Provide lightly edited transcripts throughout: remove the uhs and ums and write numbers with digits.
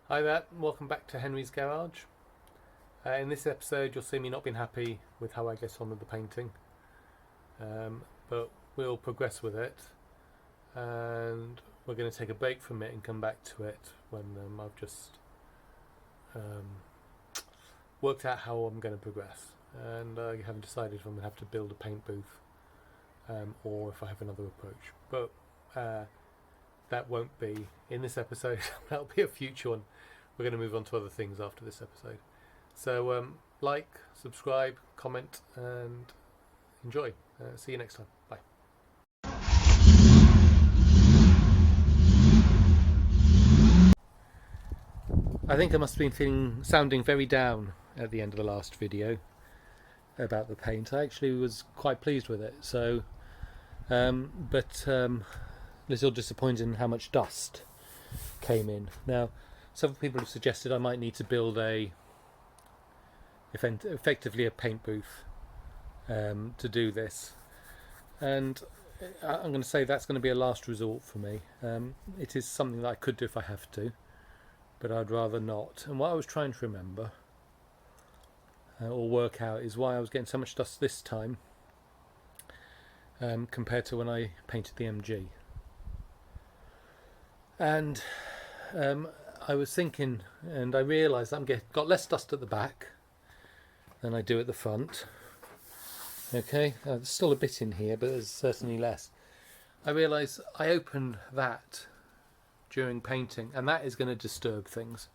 Hi there, welcome back to Henry's Garage. In this episode you'll see me not being happy with how I get on with the painting, but we'll progress with it and we're going to take a break from it and come back to it when I've just worked out how I'm going to progress, and I haven't decided if I'm going to have to build a paint booth or if I have another approach, but that won't be in this episode. That'll be a future one. We're going to move on to other things after this episode. So like, subscribe, comment and enjoy. See you next time. Bye. I think I must have been sounding very down at the end of the last video about the paint. I actually was quite pleased with it. So, but little disappointed in how much dust came in. Now, several people have suggested I might need to build effectively a paint booth to do this, and I'm going to say that's going to be a last resort for me. It is something that I could do if I have to, but I'd rather not. And what I was trying to remember or work out is why I was getting so much dust this time compared to when I painted the MG. And I was thinking, and I realised I've got less dust at the back than I do at the front. Okay, there's still a bit in here, but there's certainly less. I realised I opened that during painting, and that is going to disturb things.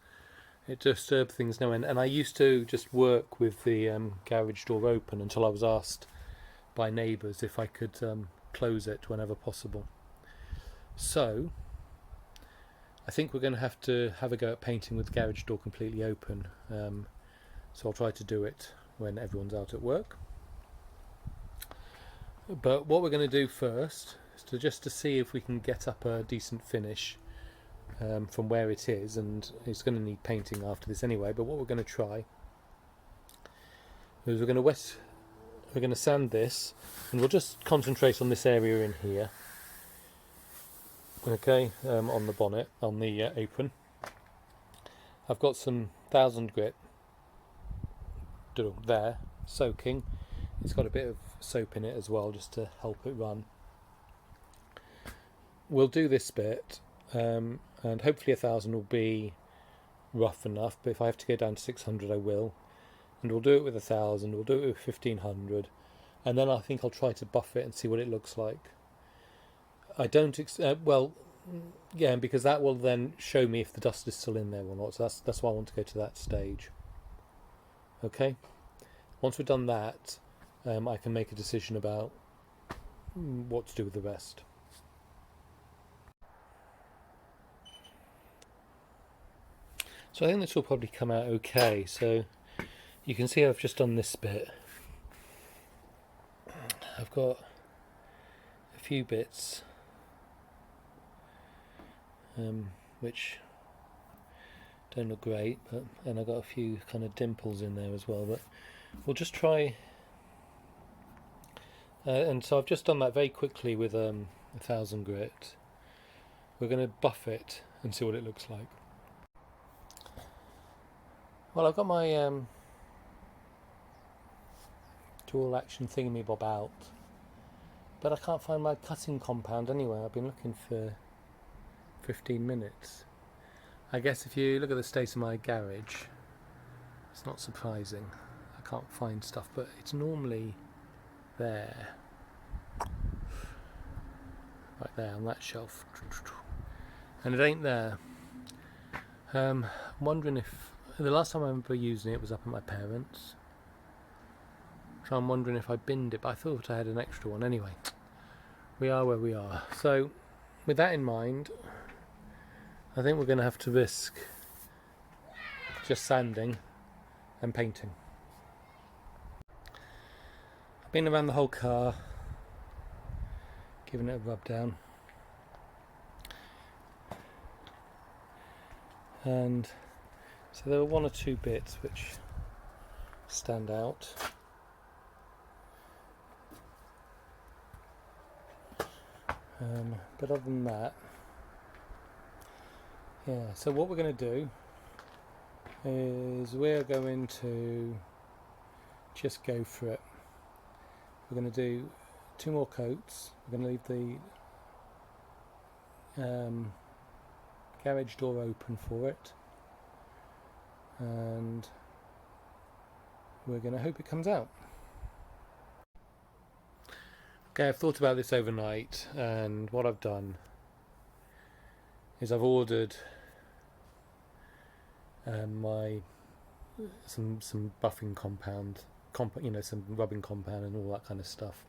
It disturbed things no end. And I used to just work with the garage door open until I was asked by neighbours if I could close it whenever possible. So I think we're going to have a go at painting with the garage door completely open. So I'll try to do it when everyone's out at work. But what we're going to do first is just to see if we can get up a decent finish from where it is, and it's going to need painting after this anyway. But what we're going to try is we're going to sand this, and we'll just concentrate on this area in here. Okay, on the bonnet, on the apron. I've got some 1000 grit there, soaking. It's got a bit of soap in it as well, just to help it run. We'll do this bit, and hopefully 1000 will be rough enough, but if I have to go down to 600 I will. And we'll do it with 1000, we'll do it with 1500, and then I think I'll try to buff it and see what it looks like. I don't, well, yeah, because that will then show me if the dust is still in there or not. So that's why I want to go to that stage. Okay, once we've done that, I can make a decision about what to do with the rest. So I think this will probably come out okay. So you can see I've just done this bit. I've got a few bits which don't look great, and I've got a few kind of dimples in there as well, but we'll just try, and so I've just done that very quickly with 1000 grit. We're going to buff it and see what it looks like. Well, I've got my dual action thingamabob out, but I can't find my cutting compound anywhere. I've been looking for 15 minutes. I guess if you look at the state of my garage, it's not surprising. I can't find stuff, but it's normally there. Right there on that shelf. And it ain't there. I'm wondering if, the last time I remember using it was up at my parents'. So I'm wondering if I binned it, but I thought I had an extra one anyway. We are where we are. So with that in mind, I think we're going to have to risk just sanding and painting. I've been around the whole car, giving it a rub down, and so there were one or two bits which stand out. But other than that, yeah, so what we're going to do is we're going to just go for it. We're going to do 2 more coats. We're going to leave the garage door open for it, and we're going to hope it comes out. Okay, I've thought about this overnight, and what I've done is I've ordered some buffing compound, some rubbing compound and all that kind of stuff.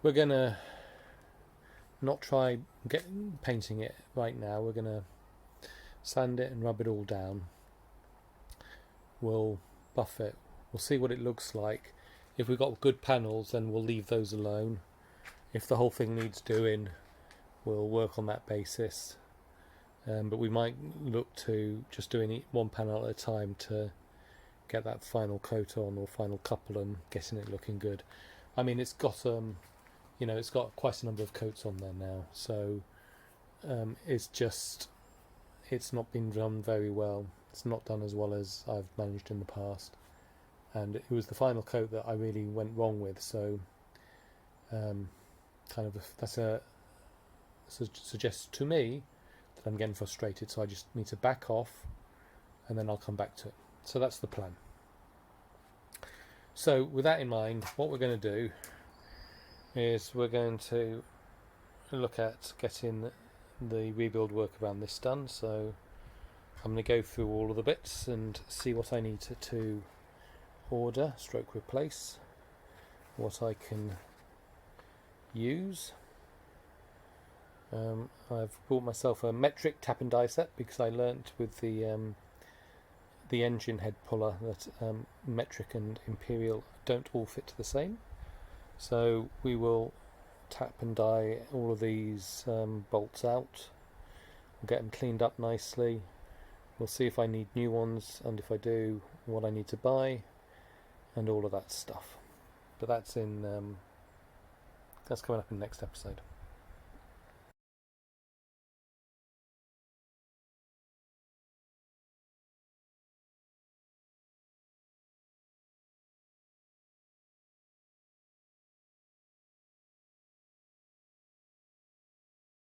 We're gonna not try painting it right now. We're gonna sand it and rub it all down. We'll buff it. We'll see what it looks like. If we've got good panels, then we'll leave those alone. If the whole thing needs doing, we'll work on that basis. But we might look to just doing one panel at a time to get that final coat on, or final couple, and getting it looking good. I mean, it's got it's got quite a number of coats on there now, so it's not been done very well. It's not done as well as I've managed in the past, and it was the final coat that I really went wrong with. So that suggests to me that I'm getting frustrated, so I just need to back off, and then I'll come back to it. So that's the plan. So with that in mind, what we're going to do is we're going to look at getting the rebuild work around this done. So I'm going to go through all of the bits and see what I need to order / replace, what I can use. I've bought myself a metric tap and die set because I learnt with the engine head puller that metric and imperial don't all fit the same. So we will tap and die all of these bolts out. We'll get them cleaned up nicely. We'll see if I need new ones, and if I do, what I need to buy, and all of that stuff. But that's coming up in the next episode.